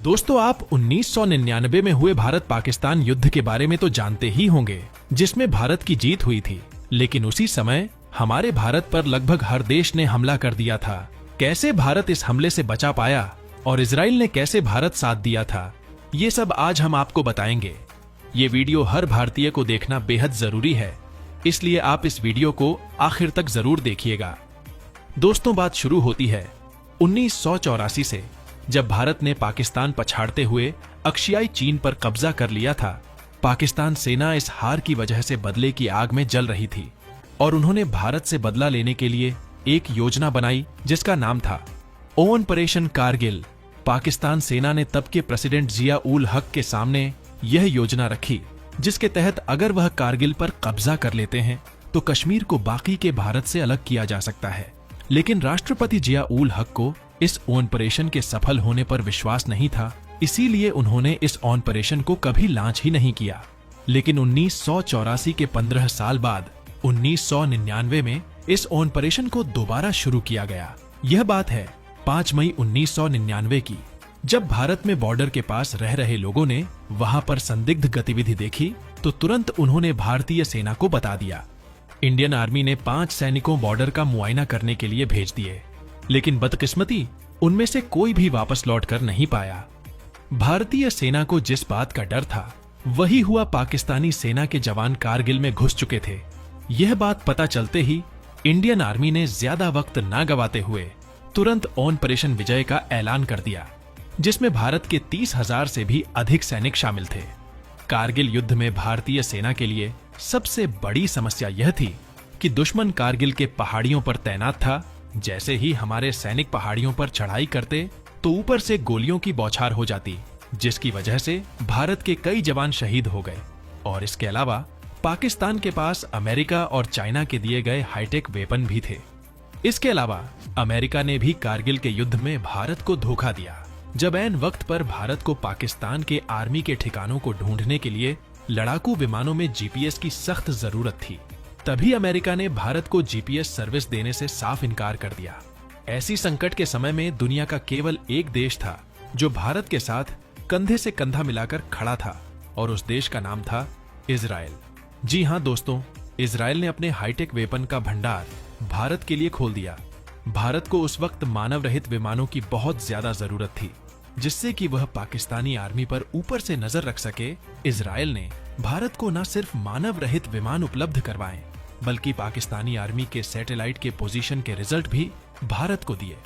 दोस्तों, आप 1999 में हुए भारत पाकिस्तान युद्ध के बारे में तो जानते ही होंगे, जिसमें भारत की जीत हुई थी। लेकिन उसी समय हमारे भारत पर लगभग हर देश ने हमला कर दिया था। कैसे भारत इस हमले से बचा पाया और इजराइल ने कैसे भारत साथ दिया था, ये सब आज हम आपको बताएंगे। ये वीडियो हर भारतीय को देखना बेहद जरूरी है, इसलिए आप इस वीडियो को आखिर तक जरूर देखिएगा। दोस्तों, बात शुरू होती है 1984 से, जब भारत ने पाकिस्तान पछाड़ते हुए अक्शियाई चीन पर कब्जा कर लिया था। पाकिस्तान सेना इस हार की वजह से बदले की आग में जल रही थी और उन्होंने भारत से बदला लेने के लिए एक योजना बनाई जिसका नाम था ऑपरेशन कारगिल। पाकिस्तान सेना ने तब के प्रेसिडेंट जिया उल हक के सामने यह योजना रखी, जिसके तहत अगर वह कारगिल पर कब्जा कर लेते हैं तो कश्मीर को बाकी के भारत से अलग किया जा सकता है। लेकिन राष्ट्रपति जिया उल हक को इस ऑपरेशन के सफल होने पर विश्वास नहीं था, इसीलिए उन्होंने इस ऑपरेशन को कभी लॉन्च ही नहीं किया। लेकिन 1984 के 15 साल बाद 1999 में इस ऑपरेशन को दोबारा शुरू किया गया। यह बात है 5 मई 1999 की, जब भारत में बॉर्डर के पास रह रहे लोगों ने वहां पर संदिग्ध गतिविधि देखी तो तुरंत उन्होंने भारतीय सेना को बता दिया। इंडियन आर्मी ने 5 सैनिकों बॉर्डर का मुआयना करने के लिए भेज दिए, लेकिन बदकिस्मती उनमें से कोई भी वापस लौट कर नहीं पाया। भारतीय सेना को जिस बात का डर था वही हुआ। पाकिस्तानी सेना के जवान कारगिल में घुस चुके थे। यह बात पता चलते ही इंडियन आर्मी ने ज्यादा वक्त ना गवाते हुए तुरंत ऑपरेशन विजय का ऐलान कर दिया, जिसमें भारत के 30,000 से भी अधिक सैनिक शामिल थे। कारगिल युद्ध में भारतीय सेना के लिए सबसे बड़ी समस्या यह थी कि दुश्मन कारगिल के पहाड़ियों पर तैनात था। जैसे ही हमारे सैनिक पहाड़ियों पर चढ़ाई करते तो ऊपर से गोलियों की बौछार हो जाती, जिसकी वजह से भारत के कई जवान शहीद हो गए। और इसके अलावा पाकिस्तान के पास अमेरिका और चाइना के दिए गए हाईटेक वेपन भी थे। इसके अलावा अमेरिका ने भी कारगिल के युद्ध में भारत को धोखा दिया। जब ऐन वक्त पर भारत को पाकिस्तान के आर्मी के ठिकानों को ढूंढने के लिए लड़ाकू विमानों में जीपीएस की सख्त जरूरत थी, तभी अमेरिका ने भारत को जीपीएस सर्विस देने से साफ इनकार कर दिया। ऐसी संकट के समय में दुनिया का केवल एक देश था जो भारत के साथ कंधे से कंधा मिलाकर खड़ा था, और उस देश का नाम था इजराइल। जी हाँ दोस्तों, इजराइल ने अपने हाईटेक वेपन का भंडार भारत के लिए खोल दिया। भारत को उस वक्त मानव रहित विमानों की बहुत ज्यादा जरूरत थी, जिससे कि वह पाकिस्तानी आर्मी पर ऊपर से नजर रख सके। इजराइल ने भारत को न सिर्फ मानव रहित विमान उपलब्ध करवाए, बल्कि पाकिस्तानी आर्मी के सैटेलाइट के पोजीशन के रिजल्ट भी भारत को दिए।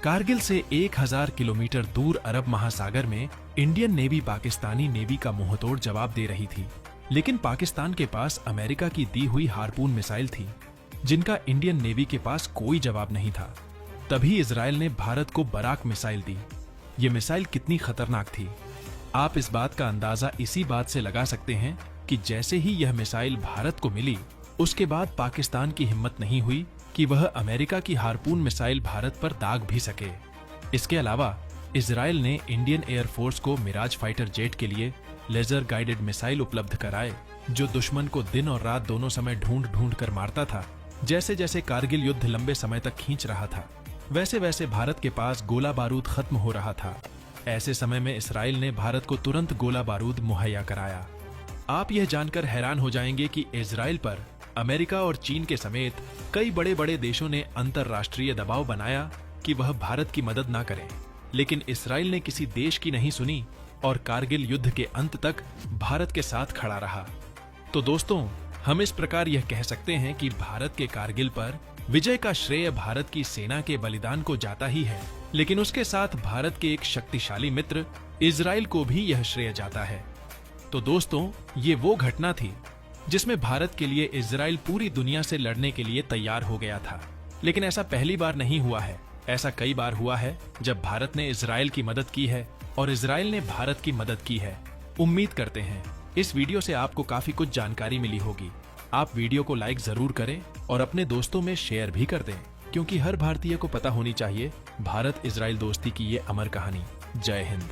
कारगिल से 1000 किलोमीटर दूर अरब महासागर में इंडियन नेवी पाकिस्तानी नेवी का मुंहतोड़ जवाब दे रही थी, लेकिन पाकिस्तान के पास अमेरिका की दी हुई हार्पून मिसाइल थी, जिनका इंडियन नेवी के पास कोई जवाब नहीं था। तभी इजराइल ने भारत को बराक मिसाइल दी। ये मिसाइल कितनी खतरनाक थी, आप इस बात का अंदाजा इसी बात से लगा सकते हैं कि जैसे ही यह मिसाइल भारत को मिली, उसके बाद पाकिस्तान की हिम्मत नहीं हुई कि वह अमेरिका की हार्पून मिसाइल भारत पर दाग भी सके। इसके अलावा इजराइल ने इंडियन एयरफोर्स को मिराज फाइटर जेट के लिए लेजर गाइडेड मिसाइल उपलब्ध कराए, जो दुश्मन को दिन और रात दोनों समय ढूंढ ढूंढ कर मारता था। जैसे जैसे कारगिल युद्ध लंबे समय तक खींच रहा था, वैसे वैसे भारत के पास गोला बारूद खत्म हो रहा था। ऐसे समय में इजराइल ने भारत को तुरंत गोला बारूद मुहैया कराया। आप यह जानकर हैरान हो जाएंगे कि इजराइल पर अमेरिका और चीन के समेत कई बड़े बड़े देशों ने अंतरराष्ट्रीय दबाव बनाया कि वह भारत की मदद ना करें, लेकिन इजराइल ने किसी देश की नहीं सुनी और कारगिल युद्ध के अंत तक भारत के साथ खड़ा रहा। तो दोस्तों, हम इस प्रकार यह कह सकते हैं कि भारत के कारगिल पर विजय का श्रेय भारत की सेना के बलिदान को जाता ही है, लेकिन उसके साथ भारत के एक शक्तिशाली मित्र इजराइल को भी यह श्रेय जाता है। तो दोस्तों, ये वो घटना थी जिसमें भारत के लिए इजराइल पूरी दुनिया से लड़ने के लिए तैयार हो गया था। लेकिन ऐसा पहली बार नहीं हुआ है, ऐसा कई बार हुआ है जब भारत ने इजराइल की मदद की है और इजराइल ने भारत की मदद की है। उम्मीद करते हैं इस वीडियो से आपको काफी कुछ जानकारी मिली होगी। आप वीडियो को लाइक जरूर करें और अपने दोस्तों में शेयर भी कर दें, क्योंकि हर भारतीय को पता होनी चाहिए भारत इजराइल दोस्ती की ये अमर कहानी। जय हिंद।